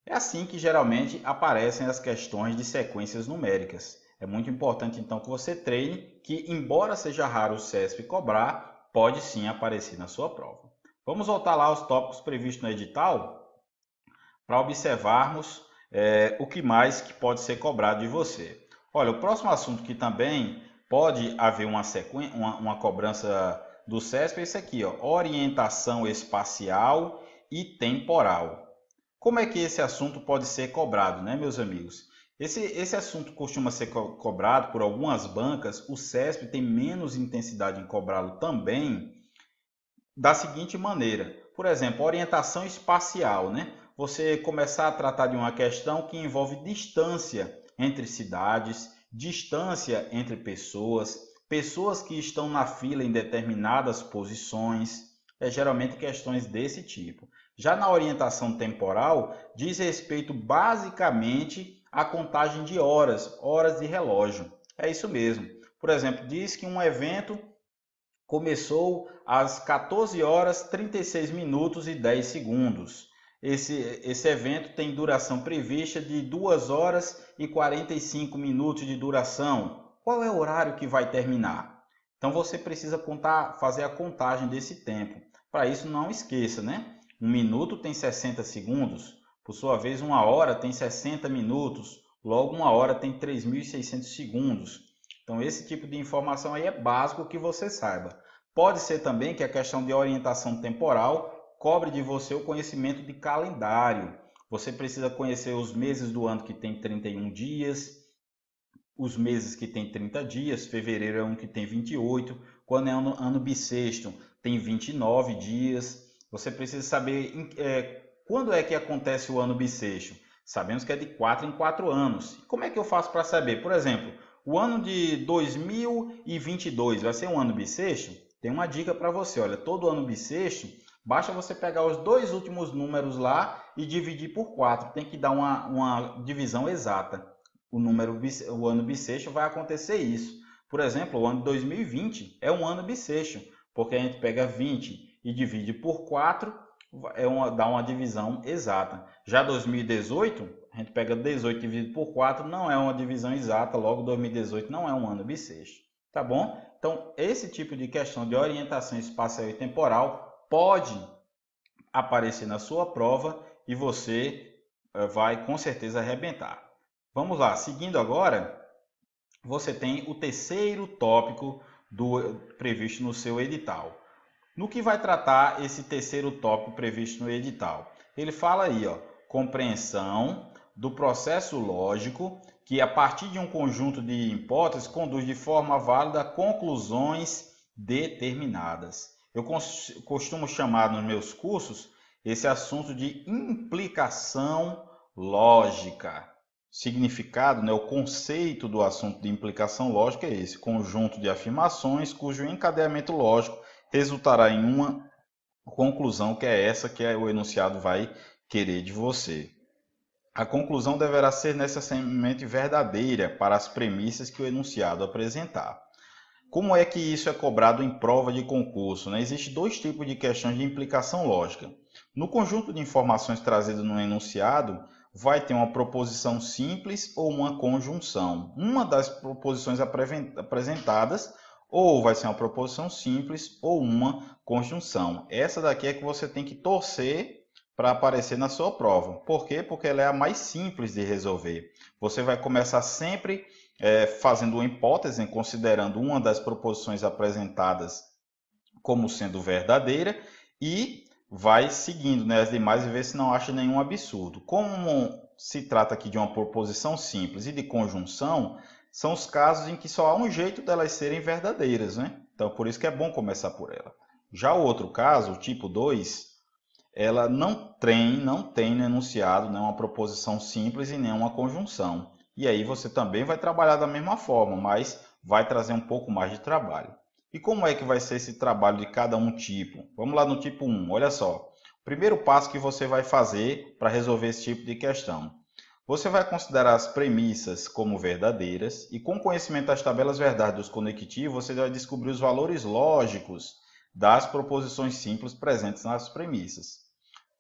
S1: É assim que geralmente aparecem as questões de sequências numéricas. É muito importante então que você treine, que embora seja raro o CESP cobrar, pode sim aparecer na sua prova. Vamos voltar lá aos tópicos previstos no edital para observarmos o que mais que pode ser cobrado de você. Olha, o próximo assunto que também pode haver uma cobrança do CESP é esse aqui, ó, orientação espacial e temporal. Como é que esse assunto pode ser cobrado, né, meus amigos? Esse assunto costuma ser cobrado por algumas bancas. O CESP tem menos intensidade em cobrá-lo também da seguinte maneira. Por exemplo, orientação espacial, né? Você começar a tratar de uma questão que envolve distância entre cidades, distância entre pessoas, pessoas que estão na fila em determinadas posições, geralmente questões desse tipo. Já na orientação temporal, diz respeito basicamente à contagem de horas, horas de relógio. É isso mesmo. Por exemplo, diz que um evento começou às 14 horas 36 minutos e 10 segundos. Esse evento tem duração prevista de 2 horas e 45 minutos de duração. Qual é o horário que vai terminar? Então você precisa fazer a contagem desse tempo. Para isso, não esqueça, né? Um minuto tem 60 segundos, por sua vez, uma hora tem 60 minutos, logo uma hora tem 3.600 segundos. Então esse tipo de informação aí é básico que você saiba. Pode ser também que a questão de orientação temporal cobre de você o conhecimento de calendário. Você precisa conhecer os meses do ano que tem 31 dias, os meses que tem 30 dias, fevereiro é um que tem 28, quando é ano bissexto tem 29 dias. Você precisa saber quando é que acontece o ano bissexto. Sabemos que é de 4 em 4 anos. Como é que eu faço para saber? Por exemplo, o ano de 2022 vai ser um ano bissexto? Tem uma dica para você, olha, todo ano bissexto, basta você pegar os 2 últimos números lá e dividir por 4. Tem que dar uma divisão exata. O ano bissexto vai acontecer isso. Por exemplo, o ano de 2020 é um ano bissexto, porque a gente pega 20 e divide por 4, dá uma divisão exata. Já 2018, a gente pega 18 dividido por 4, não é uma divisão exata, logo 2018 não é um ano bissexto. Tá bom? Então, esse tipo de questão de orientação espacial e temporal pode aparecer na sua prova e você vai com certeza arrebentar. Vamos lá, seguindo agora, você tem o terceiro tópico previsto no seu edital. No que vai tratar esse terceiro tópico previsto no edital? Ele fala aí, ó, compreensão do processo lógico que, a partir de um conjunto de hipóteses, conduz de forma válida a conclusões determinadas. Eu costumo chamar nos meus cursos esse assunto de implicação lógica. Significado, né, o conceito do assunto de implicação lógica é esse: conjunto de afirmações cujo encadeamento lógico resultará em uma conclusão, que é essa que o enunciado vai querer de você. A conclusão deverá ser necessariamente verdadeira para as premissas que o enunciado apresentar. Como é que isso é cobrado em prova de concurso, né? Existem 2 tipos de questões de implicação lógica. No conjunto de informações trazido no enunciado, vai ter uma proposição simples ou uma conjunção. Uma das proposições apresentadas ou vai ser uma proposição simples ou uma conjunção. Essa daqui é que você tem que torcer para aparecer na sua prova. Por quê? Porque ela é a mais simples de resolver. Você vai começar sempre fazendo uma hipótese, considerando uma das proposições apresentadas como sendo verdadeira, e vai seguindo, né, as demais e ver se não acha nenhum absurdo. Como se trata aqui de uma proposição simples e de conjunção, são os casos em que só há um jeito delas serem verdadeiras, né? Então, por isso que é bom começar por ela. Já o outro caso, o tipo 2, ela não tem no enunciado uma proposição simples e nem uma conjunção. E aí você também vai trabalhar da mesma forma, mas vai trazer um pouco mais de trabalho. E como é que vai ser esse trabalho de cada um tipo? Vamos lá no tipo 1, olha só. O primeiro passo que você vai fazer para resolver esse tipo de questão. Você vai considerar as premissas como verdadeiras e, com conhecimento das tabelas verdade dos conectivos, você vai descobrir os valores lógicos das proposições simples presentes nas premissas.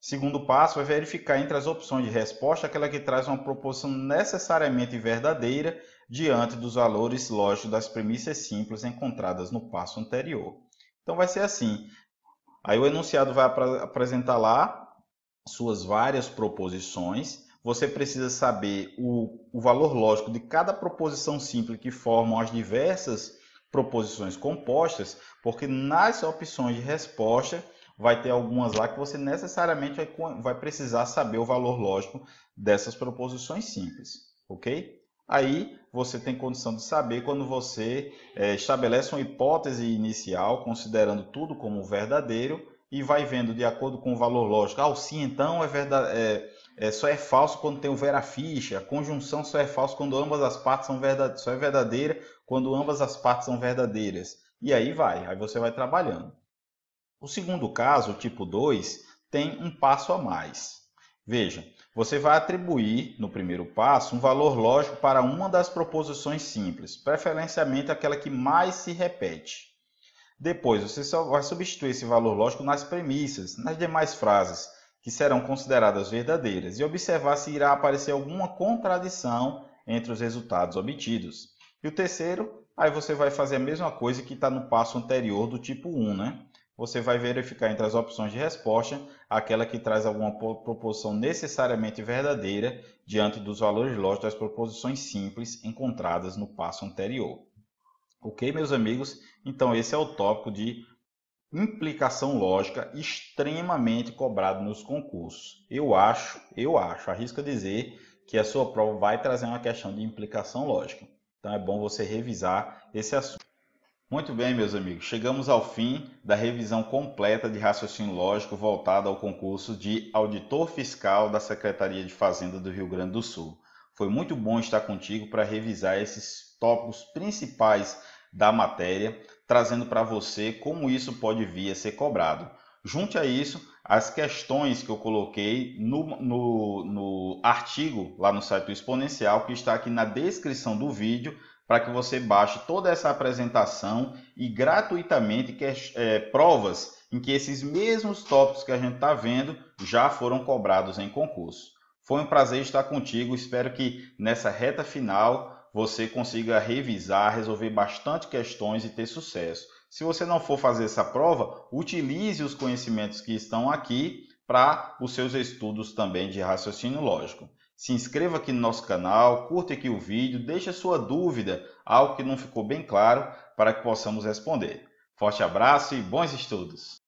S1: Segundo passo é verificar entre as opções de resposta aquela que traz uma proposição necessariamente verdadeira diante dos valores lógicos das premissas simples encontradas no passo anterior. Então vai ser assim. Aí o enunciado vai apresentar lá suas várias proposições. Você precisa saber o valor lógico de cada proposição simples que formam as diversas proposições compostas, porque nas opções de resposta vai ter algumas lá que você necessariamente vai precisar saber o valor lógico dessas proposições simples, ok? Aí você tem condição de saber quando você estabelece uma hipótese inicial, considerando tudo como verdadeiro, e vai vendo de acordo com o valor lógico. Ah, o sim então só é falso quando tem o vera-ficha, a conjunção só é falso quando ambas as partes são verdadeiras, só é verdadeira quando ambas as partes são verdadeiras. E aí você vai trabalhando. O segundo caso, o tipo 2, tem um passo a mais. Veja, você vai atribuir, no primeiro passo, um valor lógico para uma das proposições simples, preferencialmente aquela que mais se repete. Depois, você só vai substituir esse valor lógico nas premissas, nas demais frases, que serão consideradas verdadeiras, e observar se irá aparecer alguma contradição entre os resultados obtidos. E o terceiro, aí você vai fazer a mesma coisa que está no passo anterior do tipo 1, né? Você vai verificar entre as opções de resposta aquela que traz alguma proposição necessariamente verdadeira diante dos valores lógicos das proposições simples encontradas no passo anterior. Ok, meus amigos? Então esse é o tópico de implicação lógica extremamente cobrado nos concursos. Eu acho, arrisco dizer que a sua prova vai trazer uma questão de implicação lógica. Então é bom você revisar esse assunto. Muito bem, meus amigos, chegamos ao fim da revisão completa de raciocínio lógico voltada ao concurso de auditor fiscal da Secretaria de Fazenda do Rio Grande do Sul. Foi muito bom estar contigo para revisar esses tópicos principais da matéria, trazendo para você como isso pode vir a ser cobrado. Junte a isso as questões que eu coloquei no artigo lá no site do Exponencial, que está aqui na descrição do vídeo, para que você baixe toda essa apresentação e gratuitamente provas em que esses mesmos tópicos que a gente está vendo já foram cobrados em concurso. Foi um prazer estar contigo, espero que nessa reta final você consiga revisar, resolver bastante questões e ter sucesso. Se você não for fazer essa prova, utilize os conhecimentos que estão aqui para os seus estudos também de raciocínio lógico. Se inscreva aqui no nosso canal, curta aqui o vídeo, deixe a sua dúvida, algo que não ficou bem claro, para que possamos responder. Forte abraço e bons estudos!